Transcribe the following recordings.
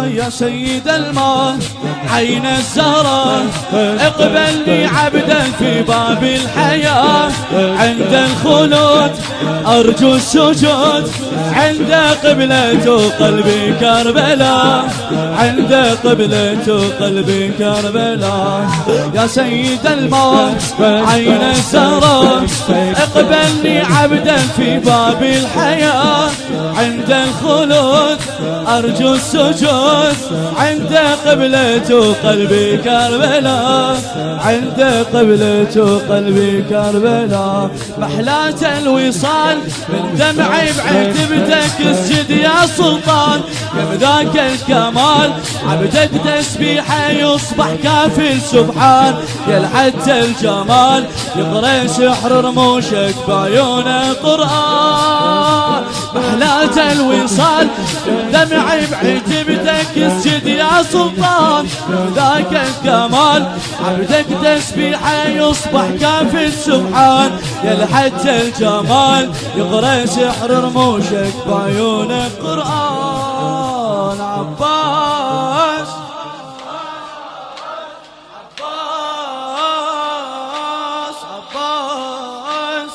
يا سيد المال عين الزهراء اقبلني عبدا في باب الحياة عند الخلود أرجو السجود عند قبلة قلبي كربلاء عند قبلة قلبي كربلاء يا سيد المال عين الزهراء اقبلني عبدا في باب الحياة عند الخلود أرجو السجود عند قبلة قلبي كربلاء عند قبلة قلبي كربلاء محلاة الوصال من دمعي بعتبتك اسجد يا سلطان يا بذاك الكمال عبدك تسبيحه يصبح كافي سبحان يا لحد الجمال يقرأ سحر رموشك بعيون القرآن محلاة الوصال من دمعي بعتبتك اسجد يا سلطان ذاك الكمال عبدك تسبيحه يصبح كافي سبحان يا لحد الجمال يقرأ سحر رموشك بعيون القرآن عباس عباس عباس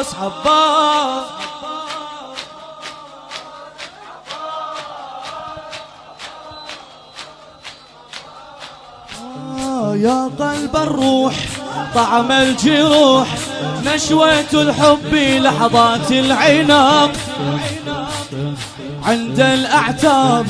عباس عباس يا قلب الروح طعم الجروح نشوة الحب لحظات العناق عند الأعتاب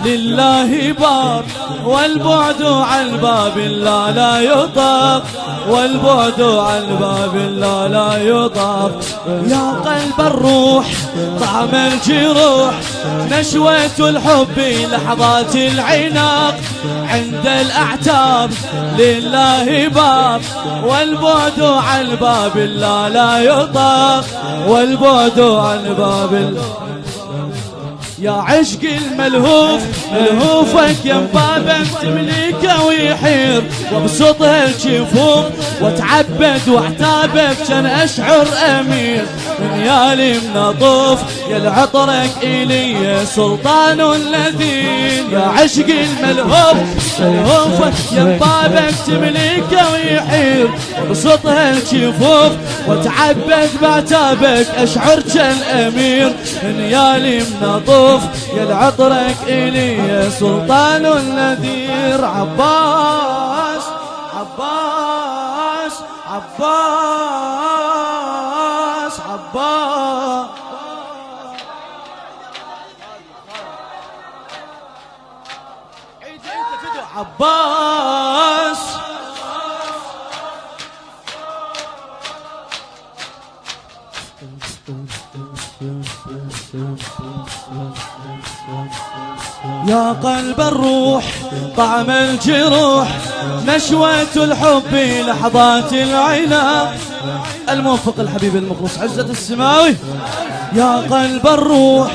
لله باب والبعد عن باب الله لا يطاق والبعد عن باب الله لا يطاق يا قلب الروح طعم الجروح نشوة الحب لحظات العناق عند الأعتاب لله باب والبعد عن باب الله لا يطاق والبعد عن باب الله يا عشق الملهوف ملهوفك يا بابك تمليكه ويحير وبسطها الجفوف واتعبد واعتابك كان اشعر امير من يالي منطوف يا العطرك الي يا سلطان اللذين يا عشق الملهوف ملهوفك يا بابك تمليكه ويحير وبسطها الجفوف واتعبد بعتابك اشعر كان امير من يالي منطوف يا العطرك إلي يا سلطان النذير عباس عباس عباس عباس عباس يا قلب الروح طعم الجروح نشوة الحب لحظات العناق الموفق الحبيب المخلص عزة السماوي يا قلب الروح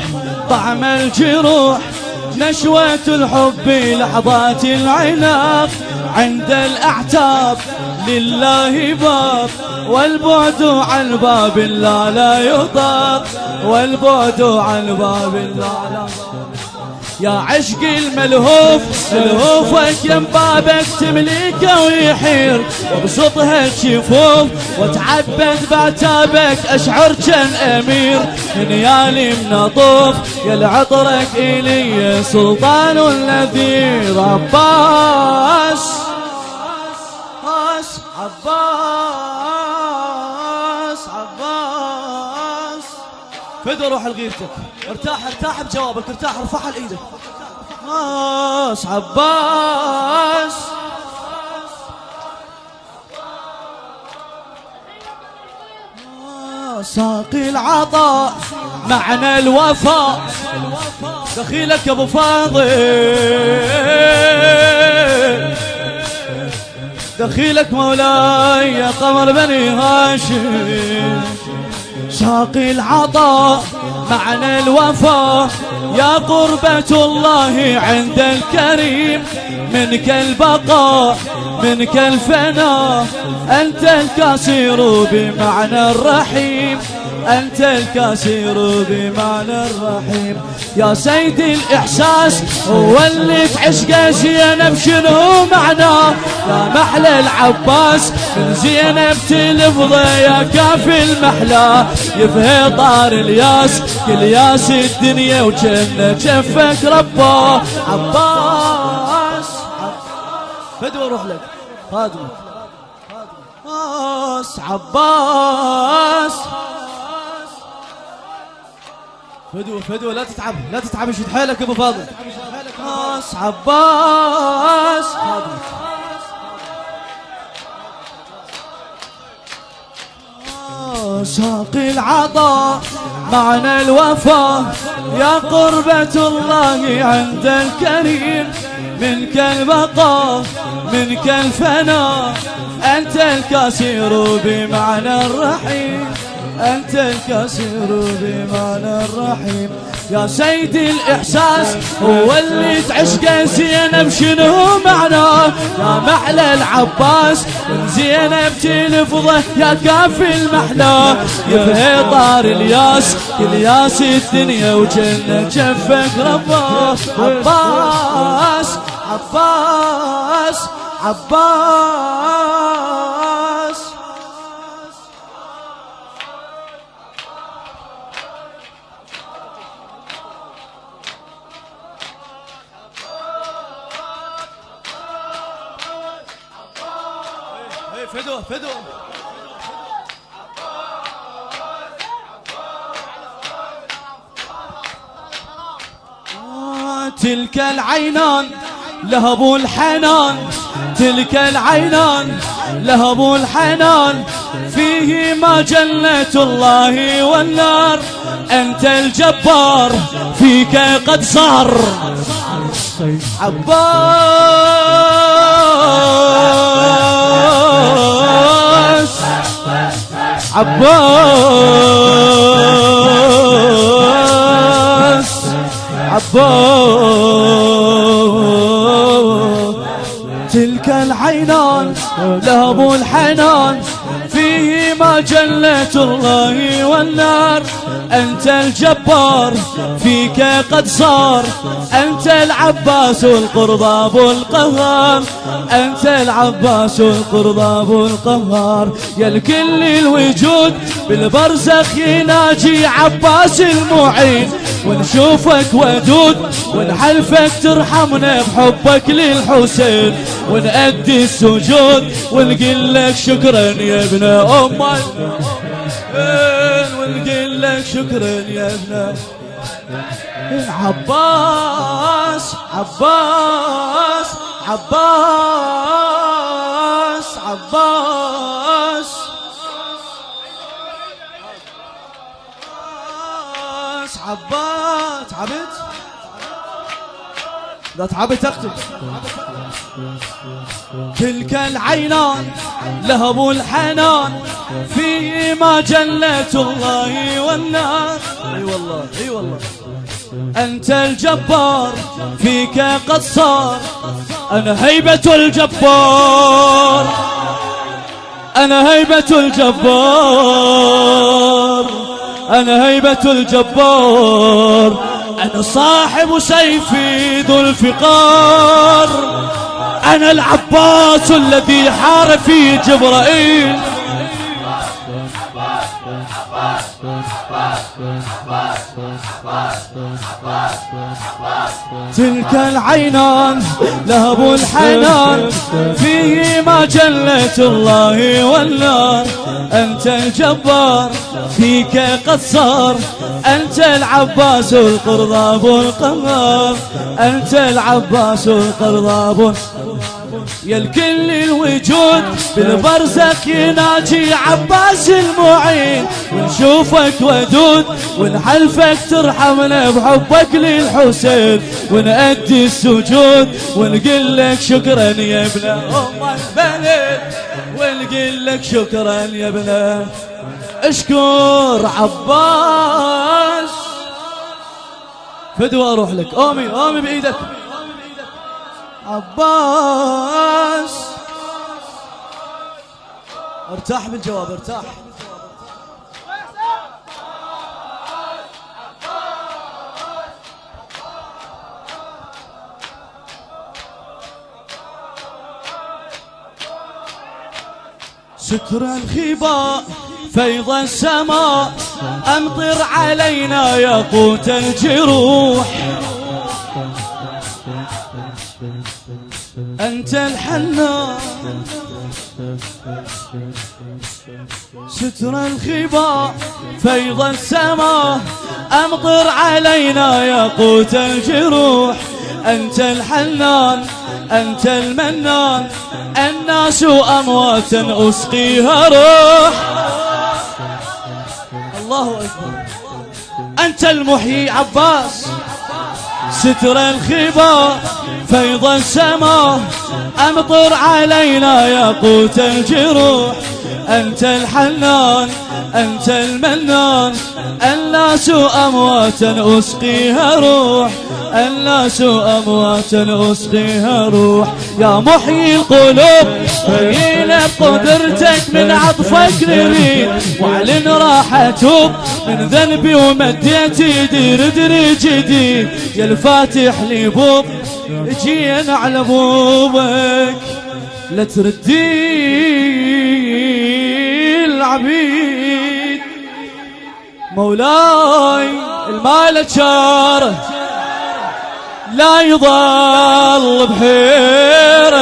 طعم الجروح نشوة الحب لحظات العناق عند الأعتاب لله باب والبعد عن باب الله لا يطاق والبعد عن باب الله لا يا عشق الملهوف ملهوفك يا بابك تمليكه ويحير وبسطها الشفوف وتعبد بعتابك اشعر كان امير من يالي منطوف يا العطرك الي يا سلطان النذير عباس عباس عباس فدوا روح لغيرتك ارتاح ارتاح بجوابك ارتاح ارفعها لايدك عباس عباس ساقي العطاء معنى الوفاء دخيلك ابو فاضل دخيلك مولاي يا قمر بني هاشم ساقي العطاء معنى الوفاء يا قربة الله عند الكريم منك البقاء منك الفناء أنت الكثير بمعنى الرحيم أنت الكثير بمعنى الرحيم. يا سيدي الإحساس هو اللي تعشقه زينب شنو معناه؟ يا محلى العباس من زينب تلفظه يا كافي المحلى. يفهي طار الياس كل ياس الدنيا وجنة جفك رباه. عباس فدوى روح لك خادمك عباس. فدوى لا تتعب لا تتعب شد حيلك ابو فاضل. عباس ساقي العطاء معنى الوفاء يا قربة الله عند الكريم. منك البقاء منك الفناء أنت الكثير بمعنى الرحيم. أنت الكثير بمعنى الرحيم. يا سيدي الإحساس هو اللي تعشقه زينب شنو معناه؟ يا محلى العباس من زينب تلفظه يا كافي المحلى. يفهي طار الياس كل ياس الدنيا وجنة جفك رباه. عباس عباس عباس. فدوى تلك العينان لهب الحنان. تلك العينان لهب الحنان فيهما جنة الله والنار. أنت الجبار فيك قد صار. عباس عباس عباس. تلك العينان لهب الحنان فيهما جنة الله والنار. أنت الجبار فيك قد صار. أنت العباس القرضاب القهار. أنت العباس القرضاب القهار. يا الكل الوجود بالبرزخ يناجي عباس المعين. ونشوفك ودود ونحلفك ترحمنا بحبك للحسين. ونأدي السجود ونقول لك شكرا يا ابن أمك. ونقول لك شكرا يا ابن عباس عباس عباس عباس عباس. تعبت؟ لا تعبت اكتب. تلك العينان لهب الحنان فيهما جنة الله والنار. اي والله اي والله. أنت الجبار فيك قد صار. أنا هيبة الجبار. أنا هيبة الجبار. أنا هيبة الجبار. أنا صاحب سيفي ذو الفقار. أنا العباس الذي حار في جبرائيل. تلك العينان لهب الحنان فيهما جنة الله والنار. أنت الجبار فيك قد صار. أنت العباس القرضاب القهار. أنت العباس القرضاب. يا الكل الوجود بالبرزخ يناجي عباس المعين. ونشوفك ودود ونحلفك ترحمنا بحبك للحسين. ونأدي السجود ونقول لك شكرا يا ابن أم البلد. ونقول لك شكرا يا ابن. اشكر عباس. فدوى اروح لك. قومي بايدك عباس. ارتاح بالجواب ارتاح. ستر الخباء فيض السماء أمطر علينا ياقوت الجروح. أنت الحنان ستر الخباء فيض السماء أمطر علينا ياقوت الجروح. أنت الحنان أنت المنان الناس أموات أسقيها روح. الله أكبر. أنت المحيي عباس ستر الخباء فيض السماء أمطر علينا ياقوت الجروح. أنت الحنان أنت المنان الناس أموات أسقيها روح. الناس أموات أسقيها روح. يا محيي القلوب حيينا بقدرتك من عطفك نريد واعلن راح أتوب من ذنبي ومديت يدي ردري جديد. يا الفاتح لي بوب جينا على بوبك لا تردي العبيد. مولاي المال شاره لا يضل بحيره.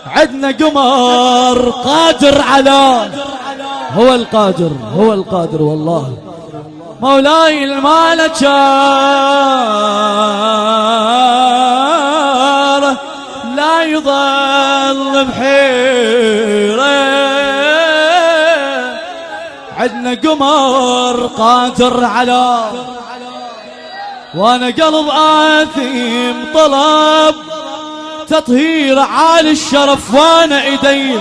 عدنا قمر قادر على هو القادر هو القادر والله. مولاي المال شاره لا يضل بحيره. عدنا قمر قادر على وانا قلب آثم طلب تطهير عالي الشرف وانا ايدي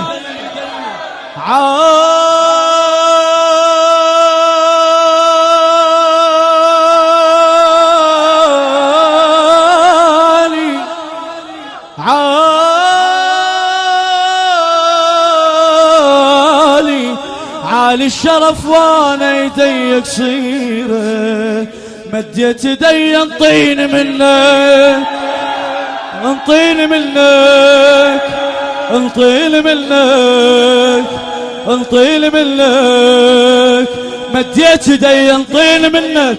عالي الشرف وانا يدي قصيره. مديت يدي انطيني منك انطيني منك انطيني منك انطيني منك. مديت يدي انطيني منك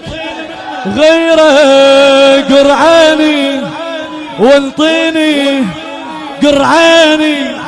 غيره قرعاني وانطيني قرعاني.